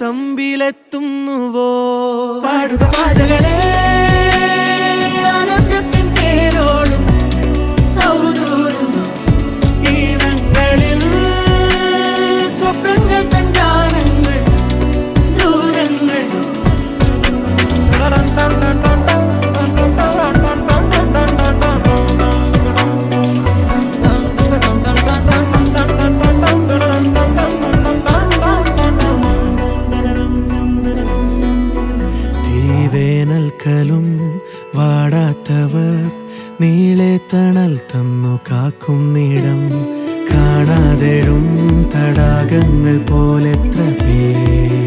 തമ്പിലെത്തുന്നുവോ? പാടുക പാതകളെ ആനന്ദത്തിൻ പേരോടും ഔദൂരും ഈണങ്ങളിൽ സ്വപ്നങ്ങൾ തൻ ഗാനങ്ങൾ ദൂരങ്ങൾ. വേനൽക്കലും വാടാത്തവർ നീളെ തണൽ തന്നു കാക്കുന്നിടം കാണാതെഴും തടാകങ്ങൾ പോലെത്ര പേർ